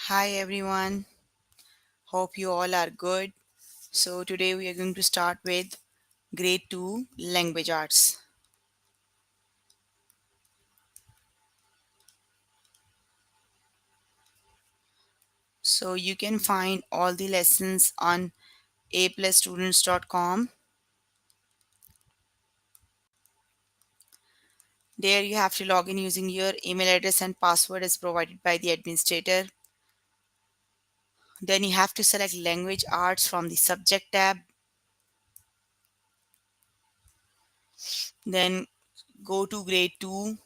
Hi everyone, hope you all are good. So, today we are going to start with Grade 2 Language Arts. So, you can find all the lessons on aplusstudents.com. There, you have to log in using your email address and password as provided by the administrator. Then, you have to select Language Arts from the Subject tab. Then, go to Grade 2.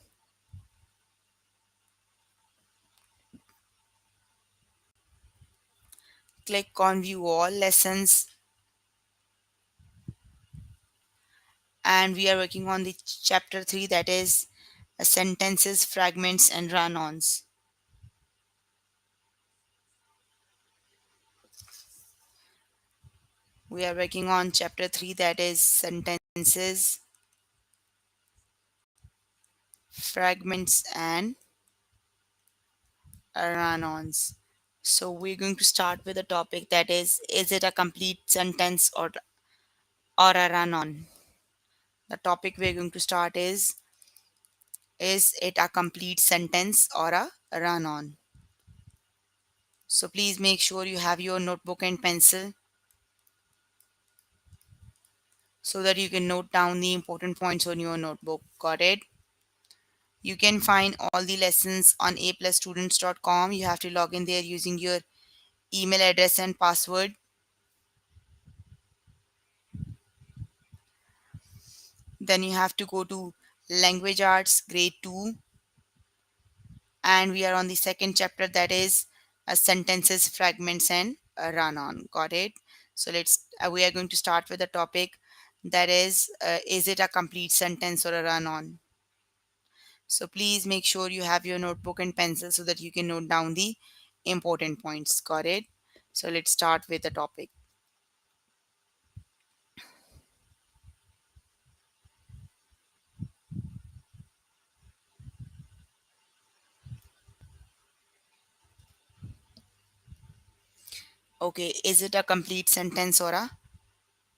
Click on View All Lessons, and we are working on the chapter 3, that is sentences, fragments, and run-ons. We are working on chapter 3, that is sentences, fragments, and run-ons. So we're going to start with a topic, that is it a complete sentence or a run-on? The topic we're going to start is it a complete sentence or a run-on? So please make sure you have your notebook and pencil so that you can note down the important points on your notebook. Got it? You can find all the lessons on aplusstudents.com. You have to log in there using your email address and password. Then you have to go to Language Arts Grade 2, and we are on the second chapter, that is sentences, fragments, and run-on. Got it? So we are going to start with the topic, that is it a complete sentence or a run-on? So please make sure you have your notebook and pencil so that you can note down the important points. Got it? So let's start with the topic. Okay, is it a complete sentence or a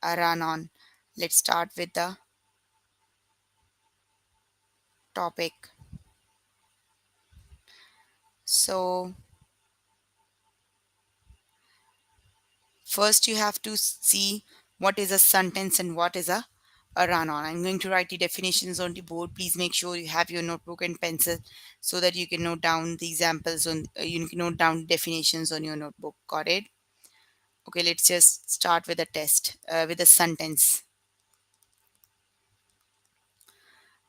run-on? Let's start with the topic. So first you have to see what is a sentence and what is a run-on. I'm going to write the definitions on the board. Please make sure you have your notebook and pencil so that you can note down the examples on you can note down definitions on your notebook. Got it? Okay, let's just start with a test with a sentence.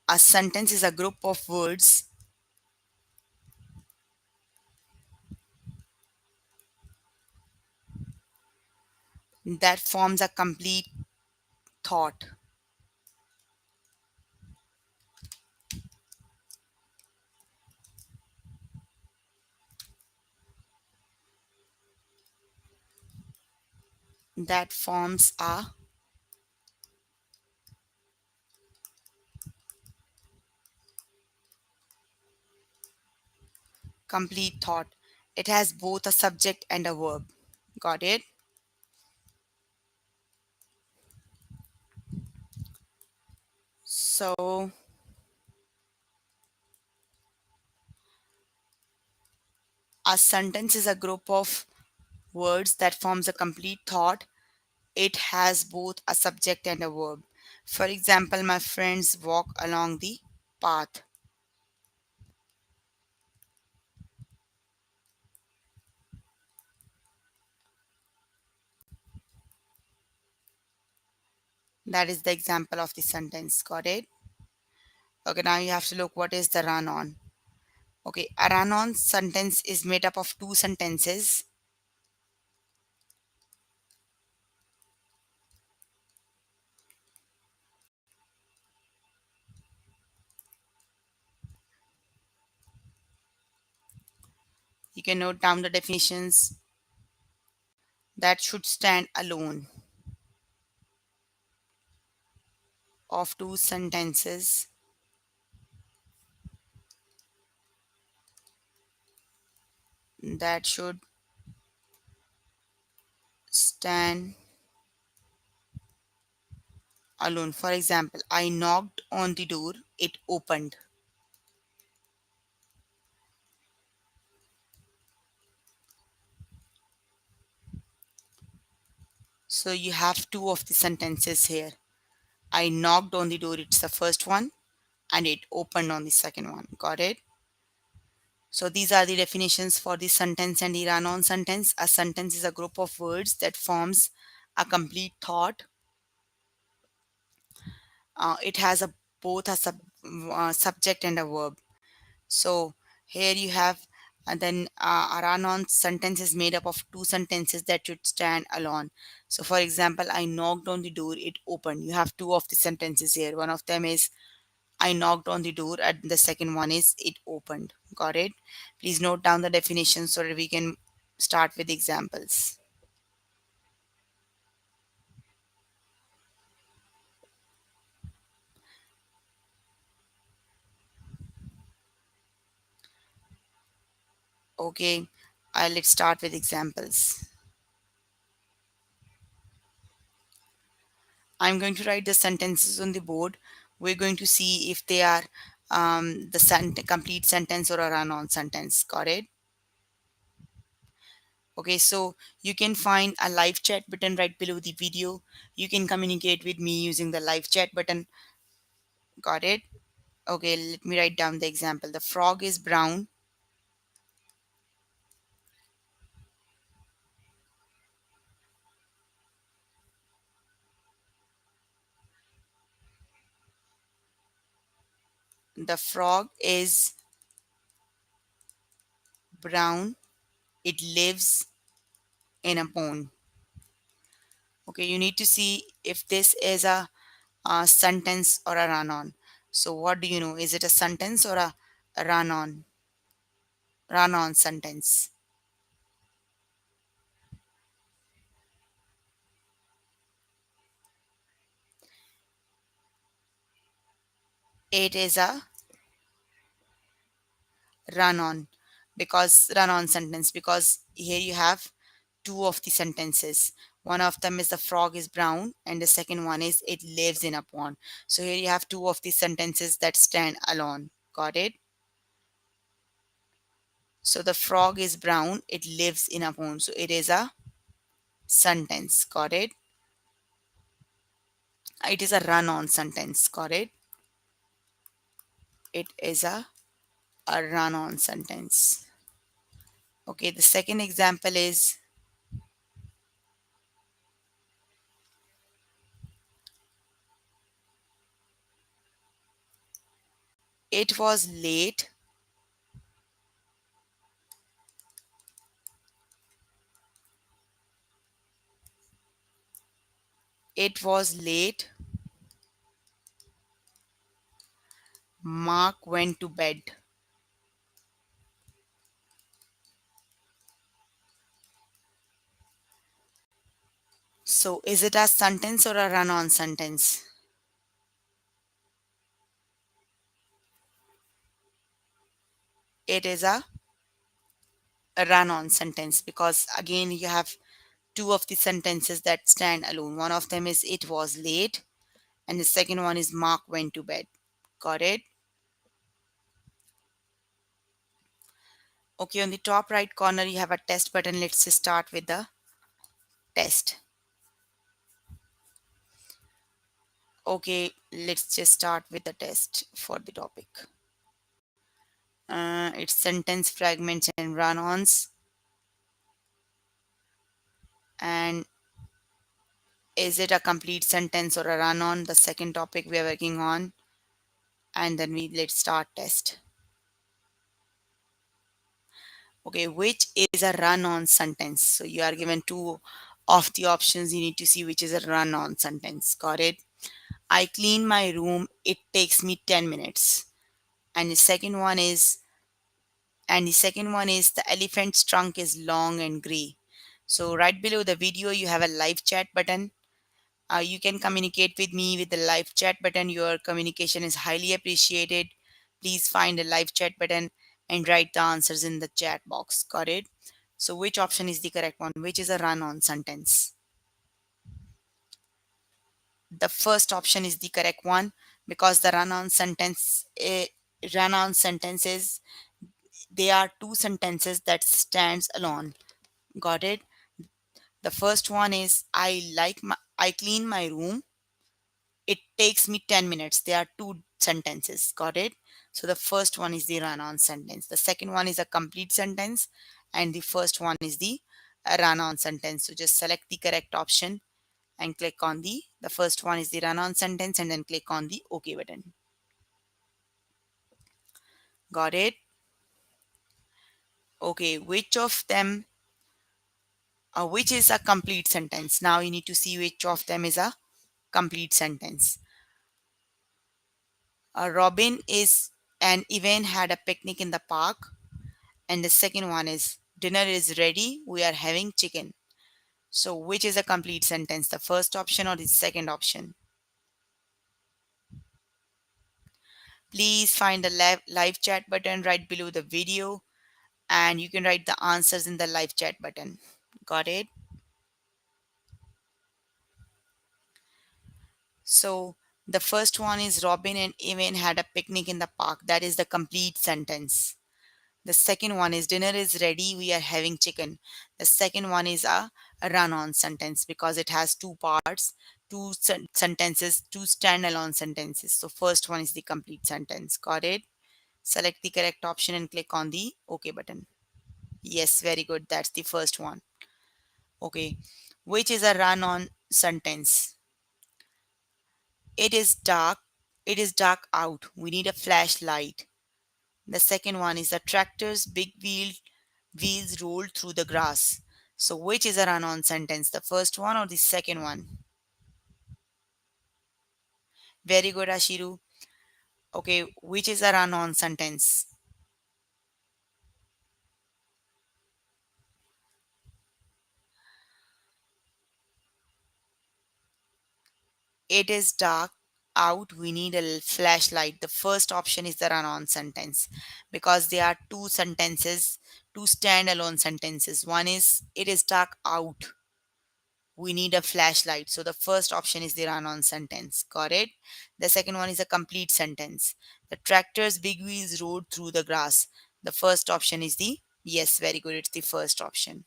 A sentence is a group of words that forms a complete thought. That forms a complete thought. It has both a subject and a verb. Got it? So, a sentence is a group of words that forms a complete thought. It has both a subject and a verb. For example, my friends walk along the path. That is the example of the sentence. Got it? Okay, now you have to look what is the run on. Okay, a run on sentence is made up of two sentences. You can note down the definitions that should stand alone of two sentences. that should stand alone. For example, I knocked on the door, it opened. So you have two of the sentences here. I knocked on the door, it's the first one, and it opened on the second one. Got it? So these are the definitions for the sentence and the run-on sentence. A sentence is a group of words that forms a complete thought. It has a both a subject and a verb. So here you have, and then a run-on sentence is made up of two sentences that should stand alone. So for example, I knocked on the door, it opened. You have two of the sentences here. One of them is I knocked on the door, and the second one is it opened. Got it? Please note down the definition so that we can start with examples. Okay, let's start with examples. I'm going to write the sentences on the board. We're going to see if they are the complete sentence or a run-on sentence. Got it? Okay, so you can find a live chat button right below the video. You can communicate with me using the live chat button. Got it? Okay, let me write down the example. The frog is brown. The frog is brown. It lives in a pond. Okay, you need to see if this is a sentence or a run-on. So what do you know? Is it a sentence or a run-on? Run-on sentence. It is a run-on because run-on sentence, because here you have two of the sentences. One of them is the frog is brown and the second one is it lives in a pond. So here you have two of the sentences that stand alone. Got it? So the frog is brown, it lives in a pond. So it is a sentence. Got it? It is a run-on sentence. Got it? It is a run-on sentence. Okay, the second example is it was late. It was late. Mark went to bed. So is it a sentence or a run-on sentence? It is a run-on sentence because again you have two of the sentences that stand alone. One of them is it was late and the second one is Mark went to bed. Got it? Okay, on the top right corner you have a test button. Let's just start with the test. Okay, let's just start with the test for the topic. It's sentence fragments and run-ons. And is it a complete sentence or a run-on? The second topic we are working on. And then let's start test. Okay, which is a run-on sentence? So you are given two of the options. You need to see which is a run-on sentence. Got it? I clean my room. It takes me 10 minutes. And the second one is the elephant's trunk is long and gray. So right below the video, you have a live chat button. You can communicate with me with the live chat button. Your communication is highly appreciated. Please find the live chat button and write the answers in the chat box. Got it? So which option is the correct one? Which is a run-on sentence? The first option is the correct one because the run-on sentences, they are two sentences that stands alone. Got it? The first one is I clean my room. It takes me 10 minutes. There are two sentences. Got it? So the first one is the run-on sentence. The second one is a complete sentence, and the first one is the run-on sentence. So just select the correct option and click on the first one is the run-on sentence, and then click on the OK button. Got it? Okay, which is a complete sentence? Now you need to see which of them is a complete sentence. Robin is and Evan had a picnic in the park. And the second one is dinner is ready. We are having chicken. So which is a complete sentence? The first option or the second option? Please find the live chat button right below the video, and you can write the answers in the live chat button. Got it? So the first one is Robin and Evan had a picnic in the park. That is the complete sentence. The second one is dinner is ready. We are having chicken. The second one is a run-on sentence because it has two parts, two sentences, two standalone sentences. So first one is the complete sentence. Got it? Select the correct option and click on the OK button. Yes, very good. That's the first one. Okay. Which is a run-on sentence? It is dark. It is dark out. We need a flashlight. The second one is the tractor's big wheels rolled through the grass. So which is a run-on sentence? The first one or the second one? Very good, Ashiru. Okay, which is a run-on sentence? It is dark out. We need a flashlight. The first option is the run-on sentence because there are two sentences, two standalone sentences. One is it is dark out. We need a flashlight. So the first option is the run-on sentence. Got it? The second one is a complete sentence. The tractor's big wheels rode through the grass. The first option is the yes, very good. It's the first option.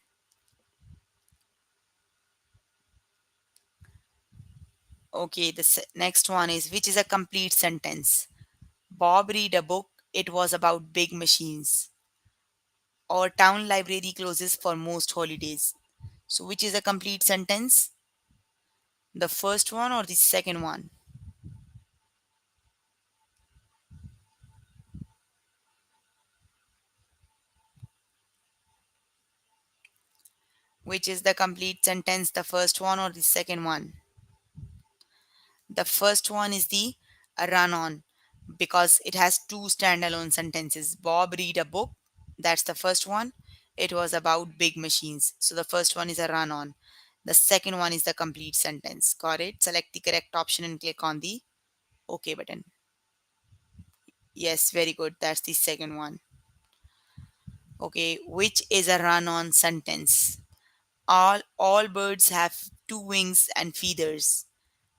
Okay, the next one is which is a complete sentence. Bob read a book. It was about big machines. Our town library closes for most holidays. So which is a complete sentence? The first one or the second one? Which is the complete sentence, the first one or the second one? The first one is the run on because it has two standalone sentences. Bob read a book. That's the first one. It was about big machines. So the first one is a run on. The second one is the complete sentence. Got it? Select the correct option and click on the OK button. Yes, very good. That's the second one. Okay, which is a run on sentence? All birds have two wings and feathers.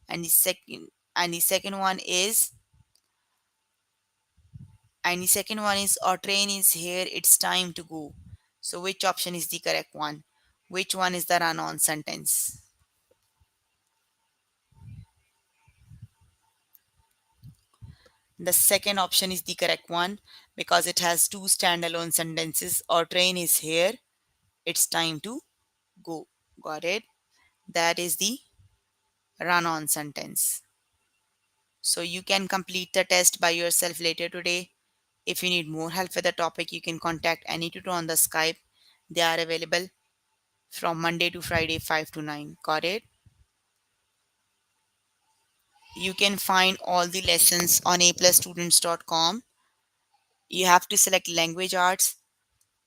And the second one is our train is here, it's time to go. So which option is the correct one? Which one is the run on sentence? The second option is the correct one because it has two standalone sentences. Our train is here, it's time to go. Got it? That is the run on sentence. So you can complete the test by yourself later today. If you need more help with the topic, you can contact any tutor on the Skype. They are available from Monday to Friday, 5 to 9. Got it? You can find all the lessons on aplusstudents.com. You have to select language arts,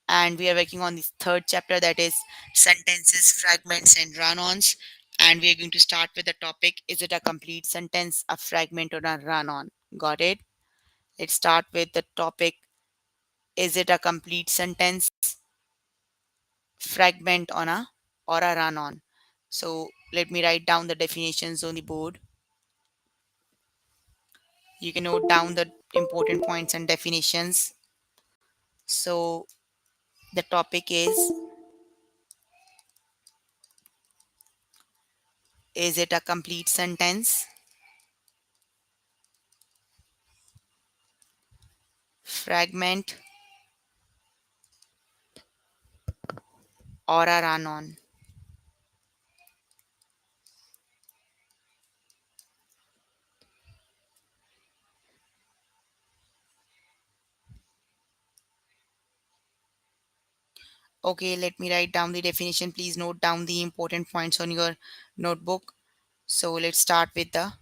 and we are working on the third chapter, that is sentences, fragments, and run-ons. And we are going to start with the topic, is it a complete sentence, a fragment, or a run-on? Got it? Let's start with the topic, Is it a complete sentence, fragment on a or a run on? So let me write down the definitions on the board. You can note down the important points and definitions. So the topic is it a complete sentence, fragment, or a run on? Okay, let me write down the definition. Please note down the important points on your notebook. So let's start with the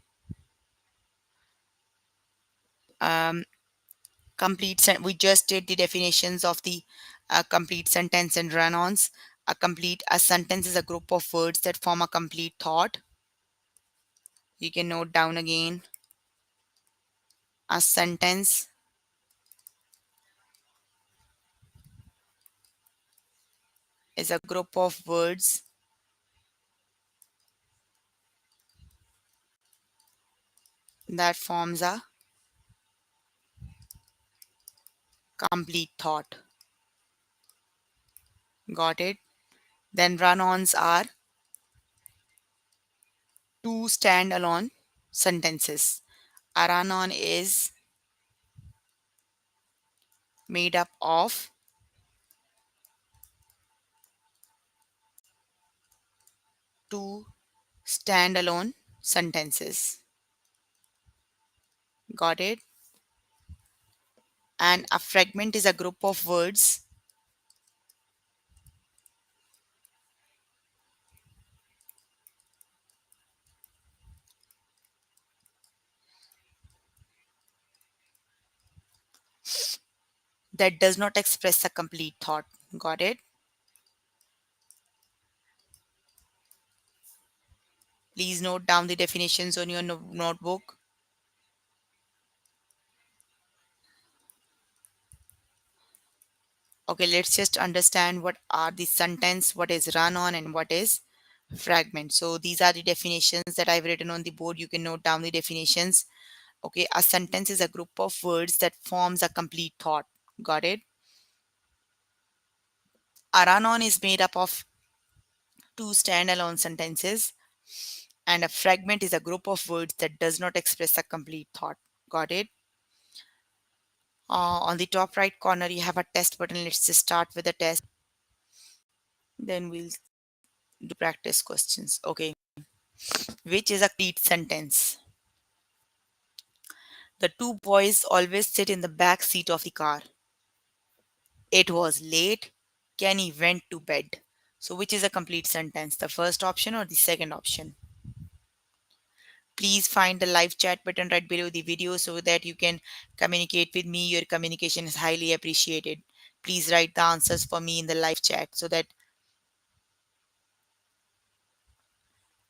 um, we just did the definitions of the complete sentence and run-ons. A sentence is a group of words that form a complete thought. You can note down again. A sentence is a group of words that forms a complete thought. Got it? Then run-ons are two standalone sentences. A run-on is made up of two standalone sentences. Got it? And a fragment is a group of words that does not express a complete thought. Got it? Please note down the definitions on your notebook. Okay, let's just understand what are the sentence, what is run on, and what is fragment. So these are the definitions that I've written on the board. You can note down the definitions. Okay, a sentence is a group of words that forms a complete thought. Got it? A run on is made up of two standalone sentences, and a fragment is a group of words that does not express a complete thought. Got it? On the top right corner, you have a test button. Let's just start with the test. Then we'll do practice questions. Okay. Which is a complete sentence? The two boys always sit in the back seat of the car. It was late. Kenny went to bed. So, which is a complete sentence? The first option or the second option? Please find the live chat button right below the video so that you can communicate with me. Your communication is highly appreciated. Please write the answers for me in the live chat so that,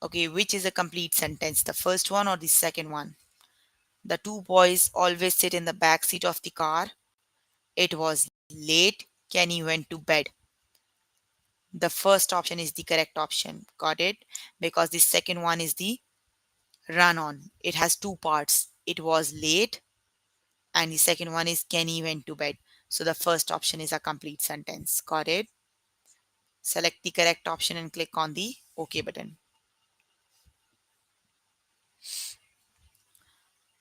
okay, which is a complete sentence? The first one or the second one? The two boys always sit in the back seat of the car. It was late. Kenny went to bed. The first option is the correct option. Got it? Because the second one is the run on. It has two parts. It was late, and the second one is Kenny went to bed. So the first option is a complete sentence. Got it? Select the correct option and click on the OK button.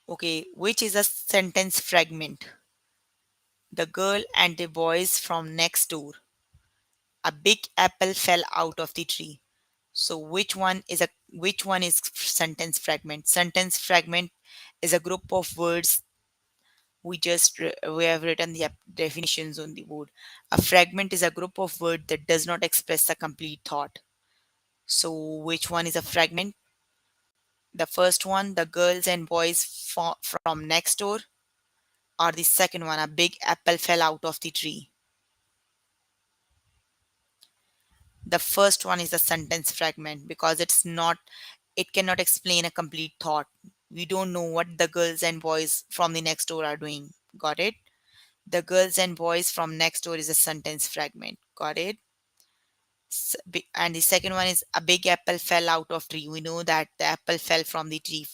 Okay, which is a sentence fragment? The girl and the boys from next door. A big apple fell out of the tree. So which one is sentence fragment? Sentence fragment is a group of words. We have written the definitions on the board. A fragment is a group of words that does not express a complete thought. So which one is a fragment? The first one, the girls and boys from next door, or the second one, a big apple fell out of the tree? The first one is a sentence fragment because it cannot explain a complete thought. We don't know what the girls and boys from the next door are doing. Got it? The girls and boys from next door is a sentence fragment. Got it? And the second one is a big apple fell out of tree. We know that the apple fell from the tree.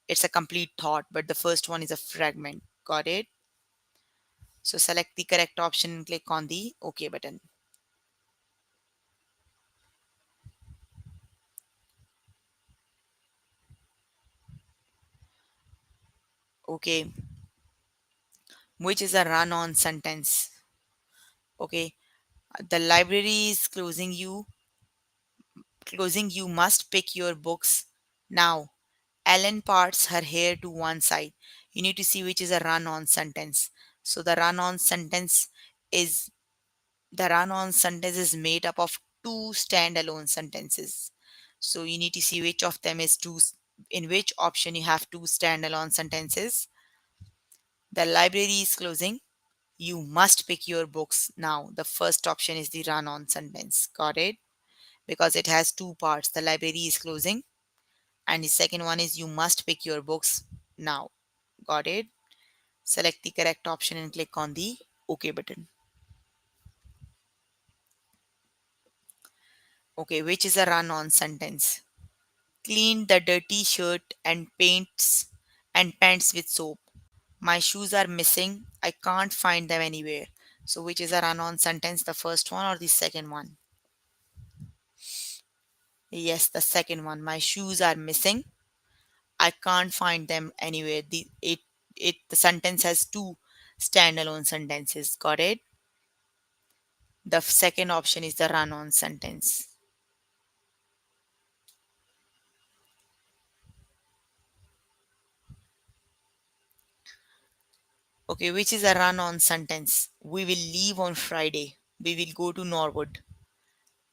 It's a complete thought, but the first one is a fragment. Got it? So select the correct option and click on the OK button. Okay, which is a run-on sentence. Okay, the library is closing. You must pick your books now. Ellen parts her hair to one side. You need to see which is a run-on sentence. So is the run-on sentence is made up of two standalone sentences. So you need to see which of them is two. In which option you have two standalone sentences. The library is closing. You must pick your books now. The first option is the run-on sentence. Got it? Because it has two parts. The library is closing, and the second one is you must pick your books now. Got it? Select the correct option and click on the OK button. Okay, which is a run-on sentence? Clean the dirty shirt and pants with soap. My shoes are missing. I can't find them anywhere. So which is a run-on sentence, the first one or the second one? Yes, the second one. My shoes are missing. I can't find them anywhere. The sentence has two standalone sentences. Got it? The second option is the run-on sentence. Okay, which is a run-on sentence? We will leave on Friday. We will go to Norwood.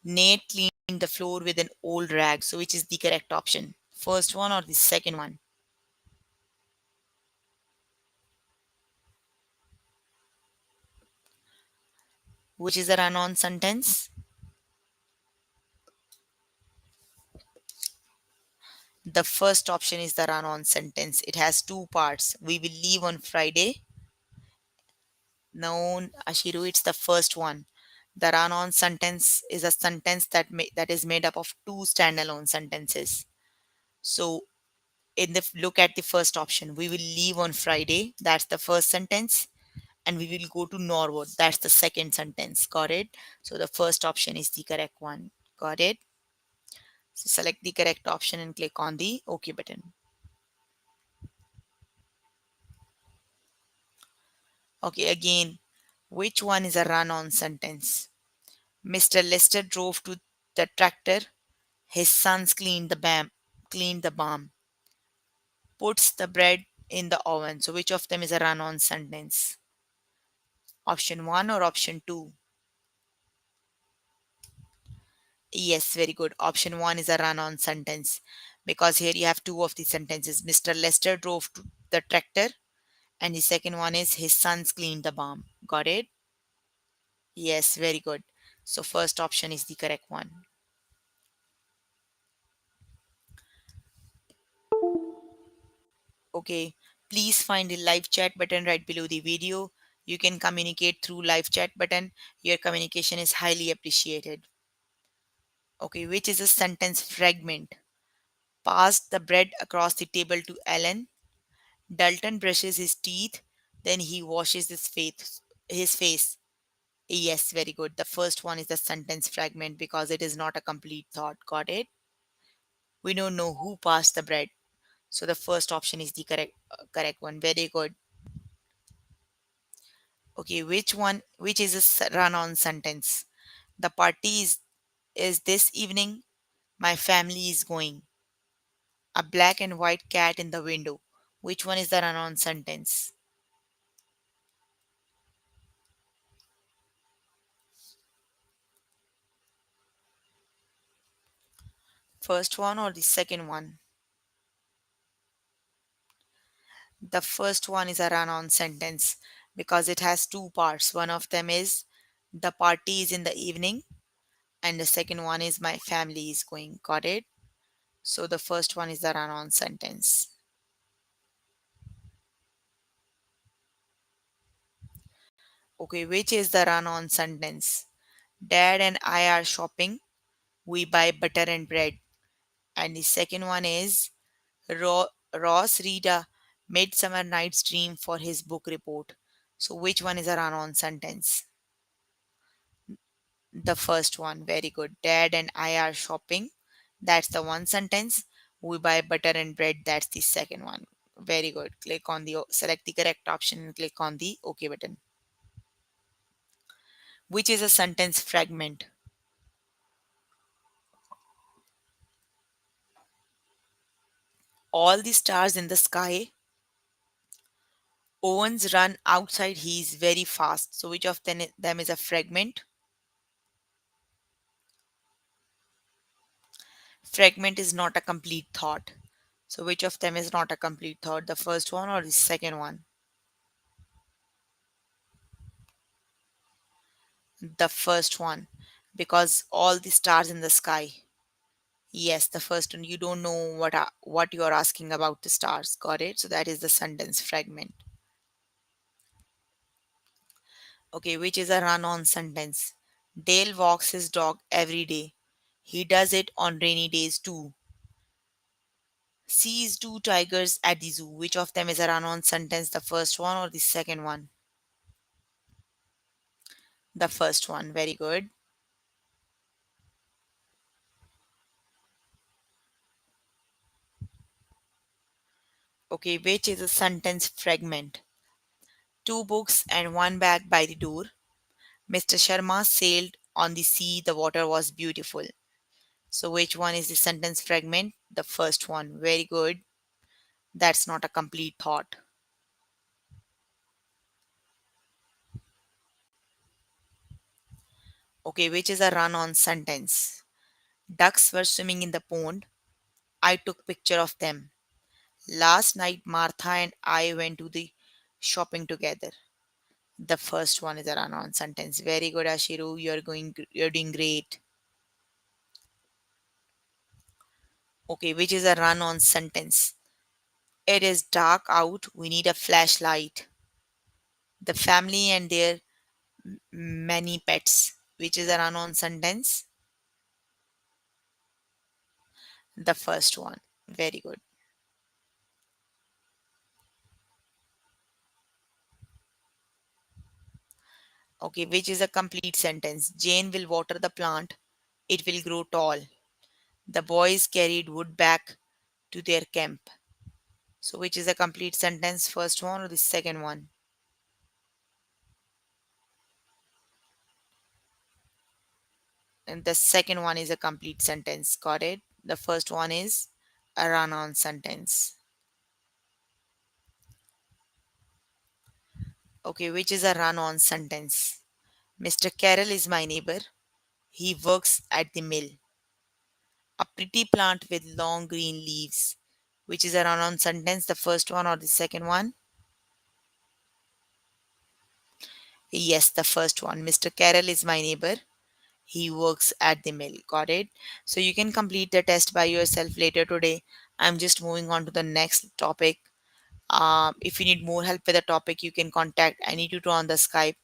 Nate cleaned the floor with an old rag. So which is the correct option? First one or the second one? Which is a run-on sentence? The first option is the run-on sentence. It has two parts. We will leave on Friday. No, Ashiru, it's the first one. The run-on sentence is a sentence that is made up of two standalone sentences. So look at the first option. We will leave on Friday. That's the first sentence. And we will go to Norwood. That's the second sentence. Got it? So the first option is the correct one. Got it? So select the correct option and click on the OK button. Okay, again, which one is a run-on sentence? Mr. Lester drove to the tractor. His sons cleaned the barn, puts the bread in the oven. So which of them is a run-on sentence? Option one or option two? Yes, very good. Option one is a run-on sentence because here you have two of the sentences. Mr. Lester drove to the tractor, and the second one is his sons cleaned the barn. Got it? Yes, very good. So first option is the correct one. Okay, please find the live chat button right below the video. You can communicate through live chat button. Your communication is highly appreciated. Okay, which is a sentence fragment? Passed the bread across the table to Ellen. Dalton brushes his teeth, then he washes his face. Yes, very good. The first one is the sentence fragment because it is not a complete thought. Got it? We don't know who passed the bread. So the first option is the correct one. Very good. Okay, which is a run-on sentence? The party is this evening. My family is going. A black and white cat in the window. Which one is the run-on sentence? First one or the second one? The first one is a run-on sentence because it has two parts. One of them is the party is in the evening, and the second one is my family is going. Got it? So the first one is the run-on sentence. Okay, which is the run on sentence? Dad and I are shopping. We buy butter and bread. And the second one is Ross read a Midsummer Night's Dream for his book report. So which one is a run on sentence? The first one. Very good. Dad and I are shopping. That's the one sentence. We buy butter and bread. That's the second one. Very good. Click on the select the correct option and click on the OK button. Which is a sentence fragment? All the stars in the sky. Owens run outside. He is very fast. So which of them is a fragment? Fragment is not a complete thought. So which of them is not a complete thought? The first one or the second one? The first one. Because all the stars in the sky. Yes, the first one. You don't know what you are asking about the stars. Got it? So that is the sentence fragment. Okay, which is a run-on sentence. Dale walks his dog every day. He does it on rainy days too. Sees two tigers at the zoo. Which of them is a run-on sentence? The first one or the second one? The first one. Very good. Okay, which is a sentence fragment. Two books and one bag by the door. Mr. Sharma sailed on the sea. The water was beautiful. So, which one is the sentence fragment? The first one. Very good. That's not a complete thought. Okay, which is a run on sentence. Ducks were swimming in the pond. I took picture of them. Last night Martha and I went to the shopping together. The first one is a run on sentence. Very good, Ashiru. You're doing great. Okay, which is a run on sentence. It is dark out. We need a flashlight. The family and their many pets, which is a run on sentence. The first one. Very good. Okay, which is a complete sentence. Jane will water the plant. It will grow tall. The boys carried wood back to their camp. So, which is a complete sentence, first one or the second one? And the second one is a complete sentence. Got it? The first one is a run on sentence. Okay, which is a run on sentence. Mr. Carroll is my neighbor. He works at the mill. A pretty plant with long green leaves. Which is a run on sentence, the first one or the second one? Yes, the first one. Mr. Carroll is my neighbor. He works at the mill. Got it? So you can complete the test by yourself later today. I'm just moving on to the next topic. If you need more help with the topic, you can contact any tutor on the Skype.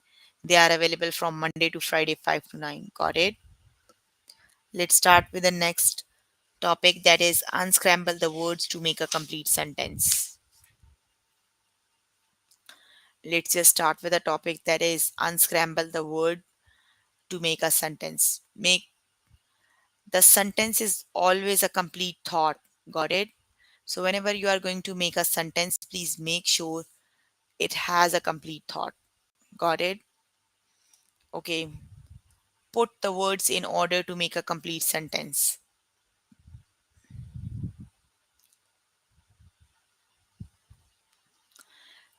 They are available from Monday to Friday, 5 to 9. Got it? Let's start with the next topic, that is unscramble the words to make a complete sentence. Let's just start with a topic that is unscramble the word to make a sentence. Make the sentence is always a complete thought. Got it? So whenever you are going to make a sentence, please make sure it has a complete thought. Got it? Okay. Put the words in order to make a complete sentence.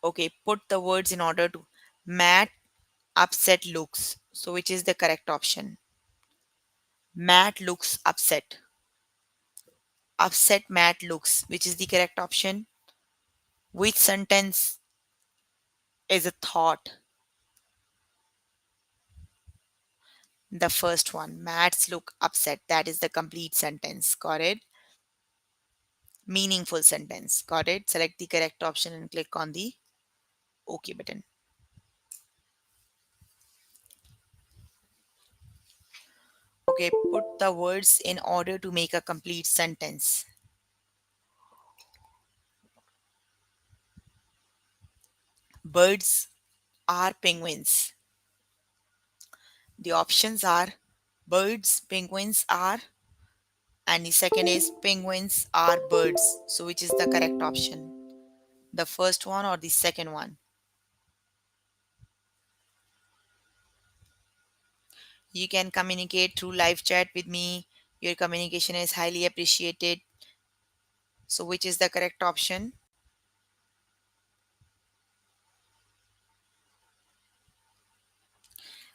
Okay, put the words in order to. Matt upset looks. So which is the correct option? Matt looks upset. Upset Matt looks. Which is the correct option? Which sentence is a thought? The first one. Matt's look upset. That is the complete sentence. Got it? Meaningful sentence. Got it? Select the correct option and click on the OK button. Okay, put the words in order to make a complete sentence. Birds are penguins. The options are birds, penguins are, and the second is penguins are birds. So, which is the correct option? The first one or the second one? You can communicate through live chat with me. Your communication is highly appreciated. So, which is the correct option?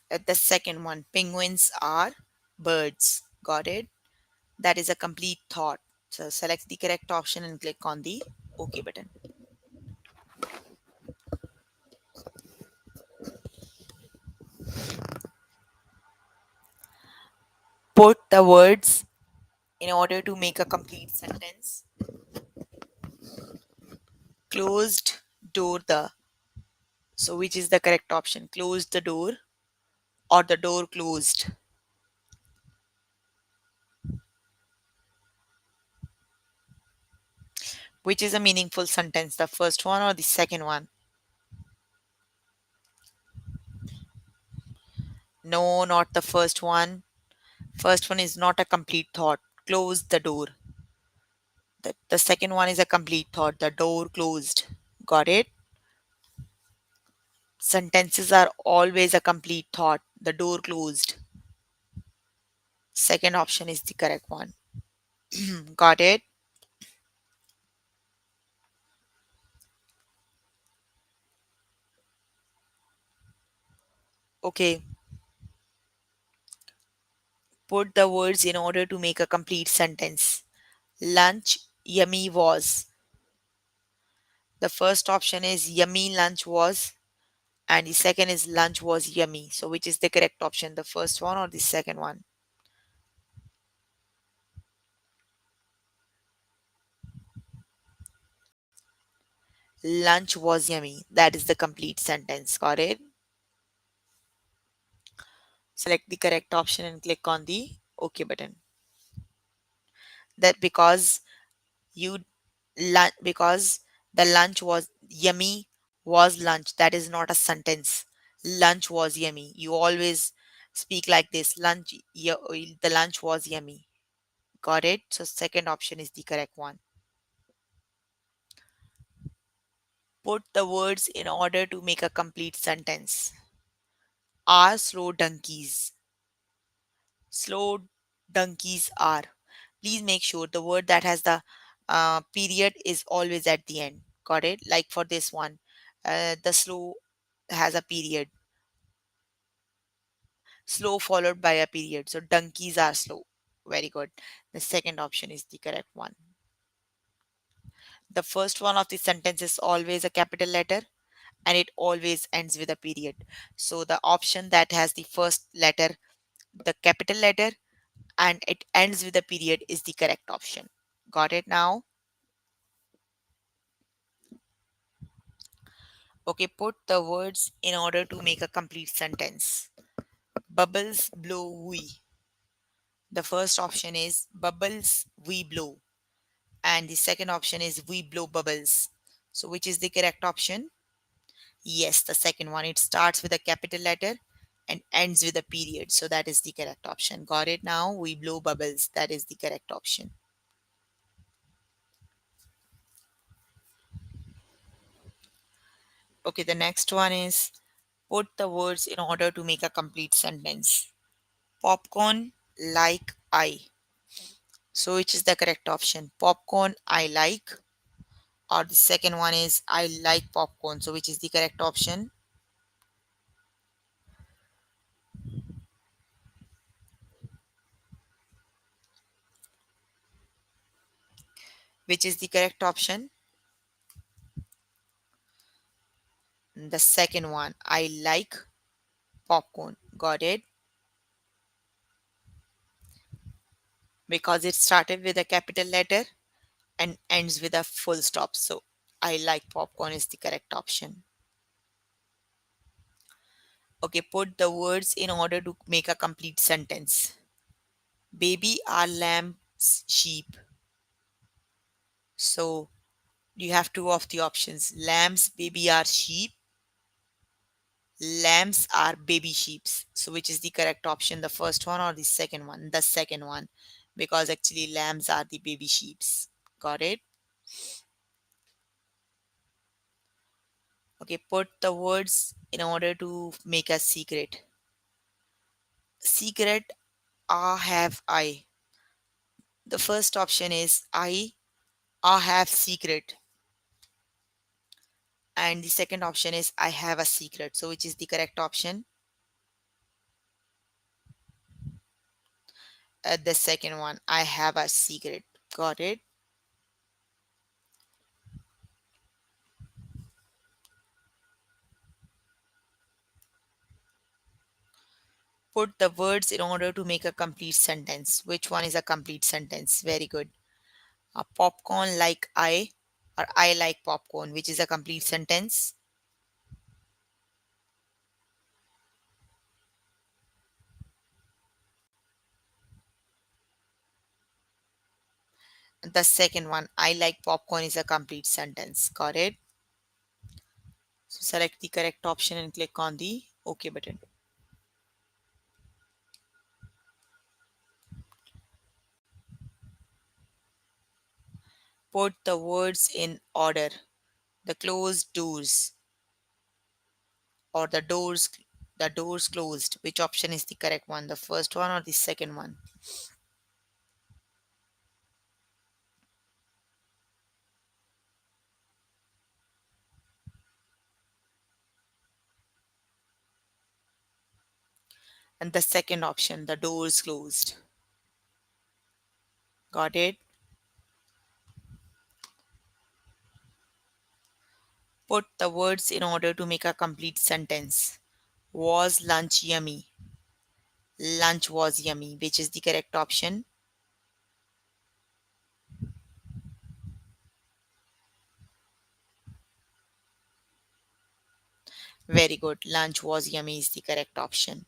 The second one, penguins are birds. Got it? That is a complete thought. So, select the correct option and click on the OK button. Put the words in order to make a complete sentence. Closed door the. So, which is the correct option? Closed the door or the door closed? Which is a meaningful sentence? The first one or the second one? No, not the first one. First one is not a complete thought. Close the door. The second one is a complete thought. The door closed. Got it? Sentences are always a complete thought. The door closed. Second option is the correct one. Got it? Okay. Put the words in order to make a complete sentence. Lunch yummy was. The first option is yummy lunch was, and the second is lunch was yummy. So, which is the correct option? The first one or the second one? Lunch was yummy. That is the complete sentence. Got it? Select the correct option and click on the OK button. That you because the lunch was yummy was lunch. That is not a sentence. Lunch was yummy. You always speak like this. The lunch was yummy. Got it? So second option is the correct one. Put the words in order to make a complete sentence. Are slow donkeys. Slow donkeys are. Please make sure the word that has the period is always at the end. Got it? Like for this one, the slow has a period. Slow followed by a period. So donkeys are slow. Very good. The second option is the correct one. The first one of the sentence is always a capital letter and it always ends with a period. So the option that has the first letter, the capital letter, and it ends with a period is the correct option. Got it now? Okay, put the words in order to make a complete sentence. Bubbles blow we. The first option is bubbles we blow, and the second option is we blow bubbles. So, which is the correct option? Yes, the second one. It starts with a capital letter and ends with a period. So, that is the correct option. Got it now? We blow bubbles. That is the correct option. Okay, the next one is put the words in order to make a complete sentence. Popcorn like I. So, which is the correct option? Popcorn I like, or the second one is I like popcorn. So, which is the correct option? Which is the correct option? The second one, I like popcorn. Got it? Because it started with a capital letter and ends with a full stop. So, I like popcorn is the correct option. Okay, put the words in order to make a complete sentence. Baby are lambs, sheep. So you have two of the options. Lambs, baby are sheep. Lambs are baby sheeps. So which is the correct option? The first one or the second one? The second one. Because actually lambs are the baby sheeps. Got it? Okay, put the words in order to make a secret. Secret, have I. The first option is I have secret. And the second option is I have a secret. So which is the correct option? The second one, I have a secret. Got it? Put the words in order to make a complete sentence. Which one is a complete sentence? Very good. A popcorn like I, or I like popcorn, which is a complete sentence. The second one, I like popcorn, is a complete sentence. Got it? So select the correct option and click on the OK button. Put the words in order. The closed doors, or the doors closed. Which option is the correct one? The first one or the second one? And the second option, the doors closed. Got it? Put the words in order to make a complete sentence. Was lunch yummy? Lunch was yummy. Which is the correct option? Very good. Lunch was yummy is the correct option.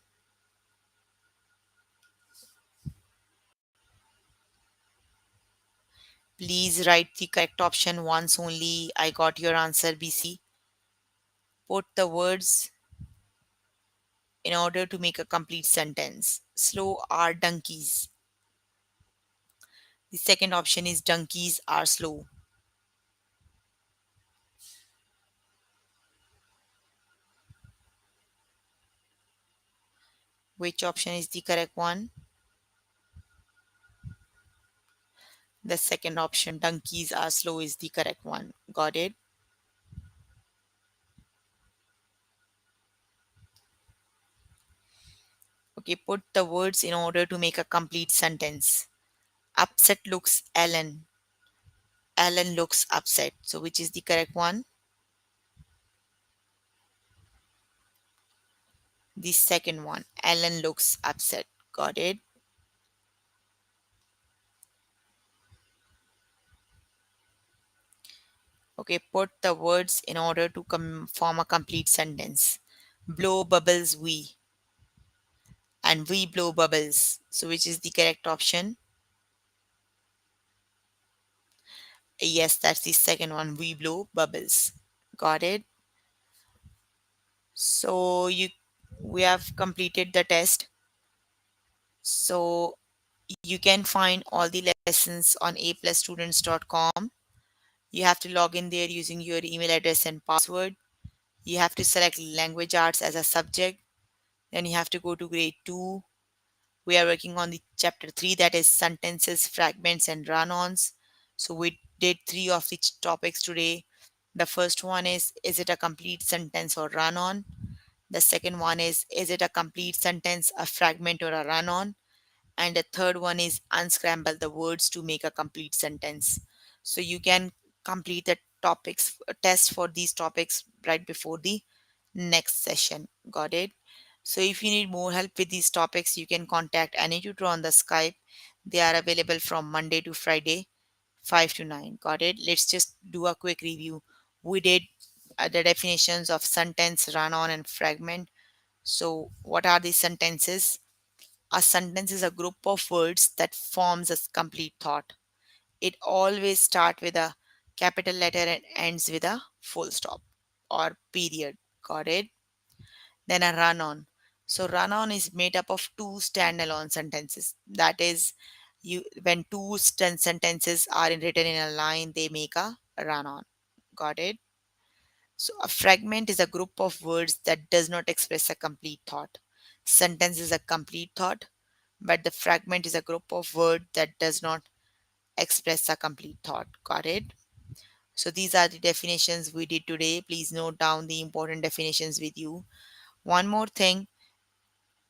Please write the correct option once only. I got your answer, BC. Put the words in order to make a complete sentence. Slow are donkeys. The second option is donkeys are slow. Which option is the correct one? The second option, donkeys are slow, is the correct one. Got it? Okay, put the words in order to make a complete sentence. Upset looks Ellen. Ellen looks upset. So, which is the correct one? The second one, Ellen looks upset. Got it? Okay, put the words in order to form a complete sentence. Blow bubbles we, and we blow bubbles. So, which is the correct option? Yes, that's the second one. We blow bubbles. Got it? So, we have completed the test. So, you can find all the lessons on aplusstudents.com. You have to log in there using your email address and password. You have to select language arts as a subject. Then you have to go to grade 2. We are working on the chapter 3, that is sentences, fragments, and run ons. So we did 3 of the topics today. The first one is it a complete sentence or run on? The second one is it a complete sentence, a fragment, or a run on? And the third one is unscramble the words to make a complete sentence. So you can complete the topics test for these topics right before the next session. Got it? So if you need more help with these topics, you can contact any tutor on the Skype. They are available from Monday to Friday, 5 to 9. Got it? Let's just do a quick review. We did the definitions of sentence, run on, and fragment. So what are these sentences? A sentence is a group of words that forms a complete thought. It always starts with a capital letter and ends with a full stop or period. Got it? Then a run on. So run on is made up of two standalone sentences. That is, you when two sentences are written in a line, they make a run on. Got it? So a fragment is a group of words that does not express a complete thought. Sentence is a complete thought, but the fragment is a group of words that does not express a complete thought. Got it? So these are the definitions we did today. Please note down the important definitions with you. One more thing,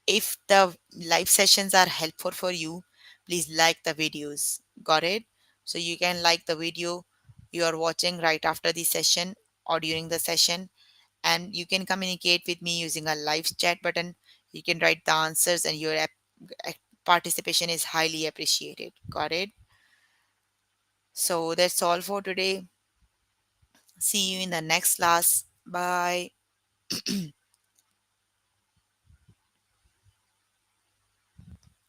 if the live sessions are helpful for you, please like the videos. Got it? So you can like the video you are watching right after the session or during the session, and you can communicate with me using a live chat button. You can write the answers, and your participation is highly appreciated. Got it? So that's all for today. See you in the next class. Bye.